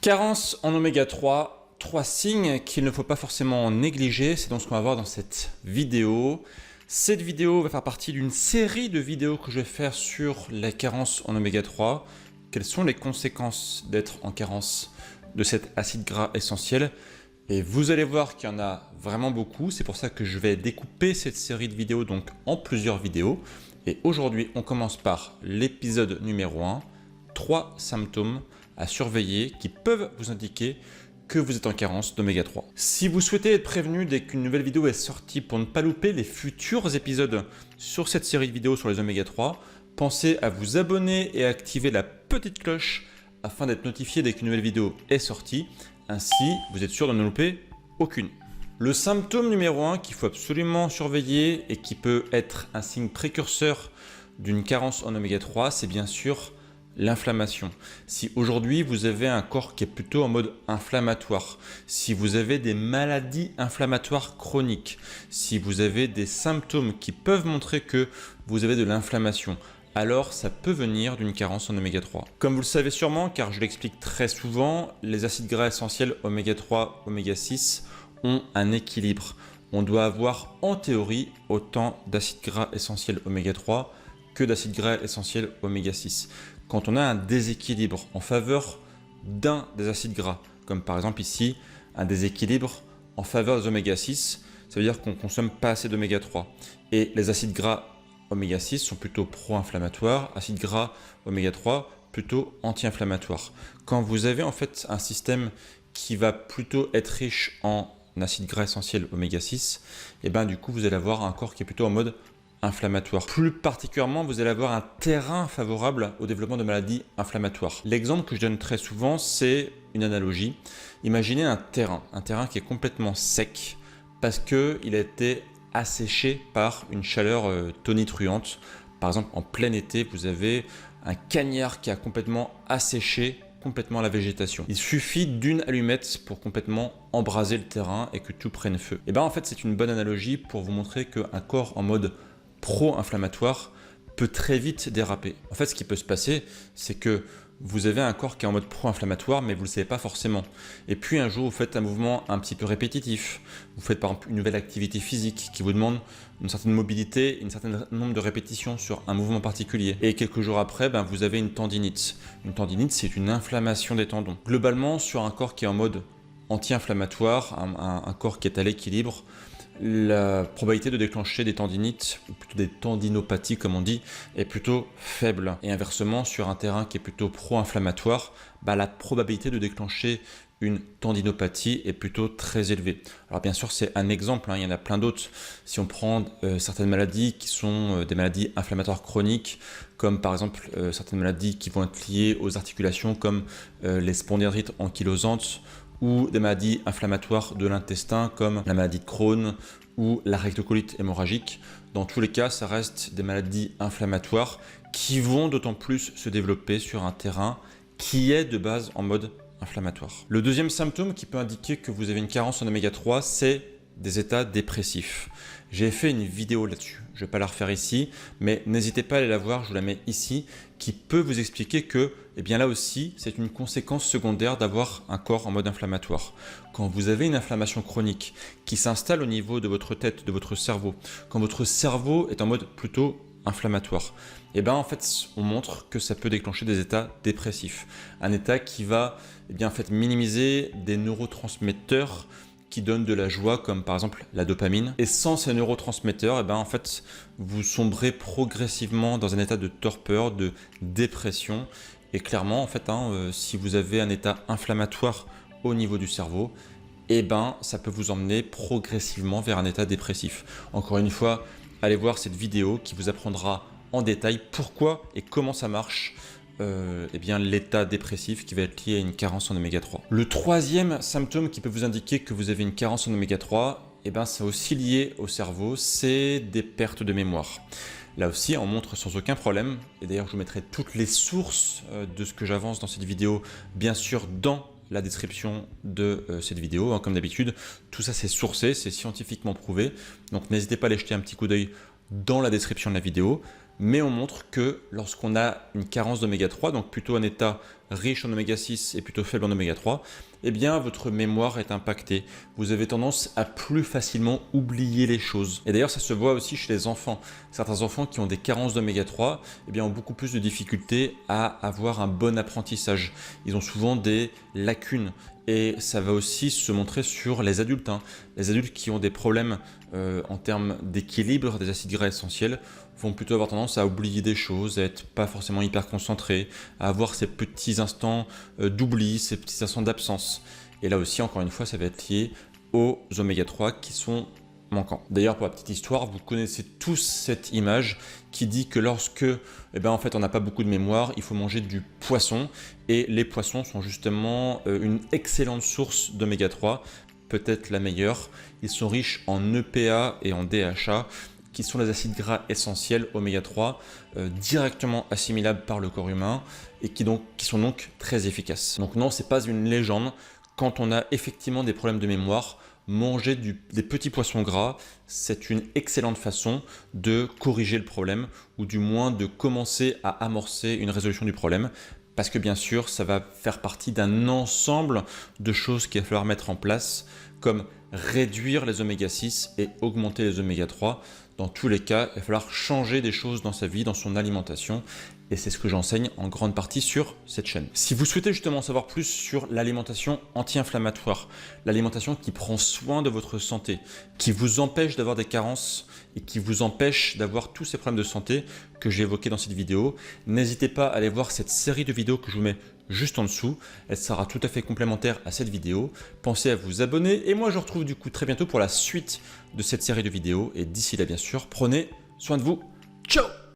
Carence en oméga 3, 3 signes qu'il ne faut pas forcément négliger, c'est donc ce qu'on va voir dans cette vidéo. Cette vidéo va faire partie d'une série de vidéos que je vais faire sur la carence en oméga 3. Quelles sont les conséquences d'être en carence de cet acide gras essentiel? Et vous allez voir qu'il y en a vraiment beaucoup, c'est pour ça que je vais découper cette série de vidéos donc en plusieurs vidéos. Et aujourd'hui, on commence par l'épisode numéro 1, 3 symptômes à surveiller qui peuvent vous indiquer que vous êtes en carence d'oméga 3. Si vous souhaitez être prévenu dès qu'une nouvelle vidéo est sortie pour ne pas louper les futurs épisodes sur cette série de vidéos sur les oméga 3, pensez à vous abonner et à activer la petite cloche afin d'être notifié dès qu'une nouvelle vidéo est sortie. Ainsi, vous êtes sûr de ne louper aucune. Le symptôme numéro 1 qu'il faut absolument surveiller et qui peut être un signe précurseur d'une carence en oméga 3, c'est bien sûr l'inflammation. Si aujourd'hui vous avez un corps qui est plutôt en mode inflammatoire, si vous avez des maladies inflammatoires chroniques, si vous avez des symptômes qui peuvent montrer que vous avez de l'inflammation, alors ça peut venir d'une carence en oméga 3. Comme vous le savez sûrement, car je l'explique très souvent, les acides gras essentiels oméga 3, oméga 6 ont un équilibre. On doit avoir en théorie autant d'acides gras essentiels oméga 3 que d'acides gras essentiels oméga 6. Quand on a un déséquilibre en faveur d'un des acides gras, comme par exemple ici un déséquilibre en faveur des oméga 6, ça veut dire qu'on ne consomme pas assez d'oméga 3. Et les acides gras oméga 6 sont plutôt pro-inflammatoires, acides gras oméga 3 plutôt anti-inflammatoires. Quand vous avez en fait un système qui va plutôt être riche en acides gras essentiels oméga 6, et ben du coup vous allez avoir un corps qui est plutôt en mode inflammatoire. Plus particulièrement, vous allez avoir un terrain favorable au développement de maladies inflammatoires. L'exemple que je donne très souvent, c'est une analogie. Imaginez un terrain qui est complètement sec parce qu'il a été asséché par une chaleur tonitruante. Par exemple, en plein été, vous avez un cagnard qui a complètement asséché complètement la végétation. Il suffit d'une allumette pour complètement embraser le terrain et que tout prenne feu. Et bien en fait, c'est une bonne analogie pour vous montrer qu'un corps en mode pro-inflammatoire peut très vite déraper. En fait, ce qui peut se passer, c'est que vous avez un corps qui est en mode pro-inflammatoire, mais vous ne le savez pas forcément. Et puis un jour, vous faites un mouvement un petit peu répétitif. Vous faites par exemple une nouvelle activité physique qui vous demande une certaine mobilité, un certain nombre de répétitions sur un mouvement particulier. Et quelques jours après, vous avez une tendinite. Une tendinite, c'est une inflammation des tendons. Globalement, sur un corps qui est en mode anti-inflammatoire, un corps qui est à l'équilibre, la probabilité de déclencher des tendinites, ou plutôt des tendinopathies comme on dit, est plutôt faible. Et inversement, sur un terrain qui est plutôt pro-inflammatoire, la probabilité de déclencher une tendinopathie est plutôt très élevée. Alors bien sûr, c'est un exemple, il y en a plein d'autres. Si on prend certaines maladies qui sont des maladies inflammatoires chroniques, comme par exemple certaines maladies qui vont être liées aux articulations, comme les spondylarthrites ankylosantes, ou des maladies inflammatoires de l'intestin comme la maladie de Crohn ou la rectocolite hémorragique. Dans tous les cas, ça reste des maladies inflammatoires qui vont d'autant plus se développer sur un terrain qui est de base en mode inflammatoire. Le deuxième symptôme qui peut indiquer que vous avez une carence en oméga 3, c'est des états dépressifs. J'ai fait une vidéo là-dessus, je ne vais pas la refaire ici, mais n'hésitez pas à aller la voir, je vous la mets ici, qui peut vous expliquer que, là aussi, c'est une conséquence secondaire d'avoir un corps en mode inflammatoire. Quand vous avez une inflammation chronique qui s'installe au niveau de votre tête, de votre cerveau, quand votre cerveau est en mode plutôt inflammatoire, en fait, on montre que ça peut déclencher des états dépressifs. Un état qui va minimiser des neurotransmetteurs qui donnent de la joie, comme par exemple la dopamine. Et sans ces neurotransmetteurs, en fait, vous sombrez progressivement dans un état de torpeur, de dépression. Et clairement, en fait, si vous avez un état inflammatoire au niveau du cerveau, ça peut vous emmener progressivement vers un état dépressif. Encore une fois, allez voir cette vidéo qui vous apprendra en détail pourquoi et comment ça marche. L'état dépressif qui va être lié à une carence en oméga 3. Le troisième symptôme qui peut vous indiquer que vous avez une carence en oméga 3, c'est aussi lié au cerveau, c'est des pertes de mémoire. Là aussi, on montre sans aucun problème, et d'ailleurs je vous mettrai toutes les sources de ce que j'avance dans cette vidéo, bien sûr dans la description de cette vidéo. Comme d'habitude, tout ça c'est sourcé, c'est scientifiquement prouvé, donc n'hésitez pas à aller jeter un petit coup d'œil dans la description de la vidéo. mais on montre que lorsqu'on a une carence d'oméga 3, donc plutôt un état riche en oméga 6 et plutôt faible en oméga 3, eh bien votre mémoire est impactée. Vous avez tendance à plus facilement oublier les choses. Et d'ailleurs, ça se voit aussi chez les enfants. Certains enfants qui ont des carences d'oméga 3 eh bien, ont beaucoup plus de difficultés à avoir un bon apprentissage. Ils ont souvent des lacunes. Et ça va aussi se montrer sur les adultes. Les adultes qui ont des problèmes en termes d'équilibre des acides gras essentiels vont plutôt avoir tendance à oublier des choses, à être pas forcément hyper concentrés, à avoir ces petits instants d'oubli, ces petits instants d'absence. Et là aussi, encore une fois, ça va être lié aux oméga 3 qui sont manquants. D'ailleurs, pour la petite histoire, vous connaissez tous cette image qui dit que lorsque en fait, on n'a pas beaucoup de mémoire, il faut manger du poisson. Et les poissons sont justement une excellente source d'oméga 3, peut-être la meilleure. Ils sont riches en EPA et en DHA, qui sont les acides gras essentiels oméga 3, directement assimilables par le corps humain et qui sont donc très efficaces. Donc non, ce n'est pas une légende. Quand on a effectivement des problèmes de mémoire, manger des petits poissons gras, c'est une excellente façon de corriger le problème ou du moins de commencer à amorcer une résolution du problème. Parce que bien sûr, ça va faire partie d'un ensemble de choses qu'il va falloir mettre en place, comme réduire les oméga 6 et augmenter les oméga 3. Dans tous les cas, il va falloir changer des choses dans sa vie, dans son alimentation. Et c'est ce que j'enseigne en grande partie sur cette chaîne. Si vous souhaitez justement en savoir plus sur l'alimentation anti-inflammatoire, l'alimentation qui prend soin de votre santé, qui vous empêche d'avoir des carences et qui vous empêche d'avoir tous ces problèmes de santé que j'ai évoqués dans cette vidéo, n'hésitez pas à aller voir cette série de vidéos que je vous mets juste en dessous. Elle sera tout à fait complémentaire à cette vidéo. Pensez à vous abonner et moi je vous retrouve du coup très bientôt pour la suite de cette série de vidéos. Et d'ici là, bien sûr, prenez soin de vous. Ciao!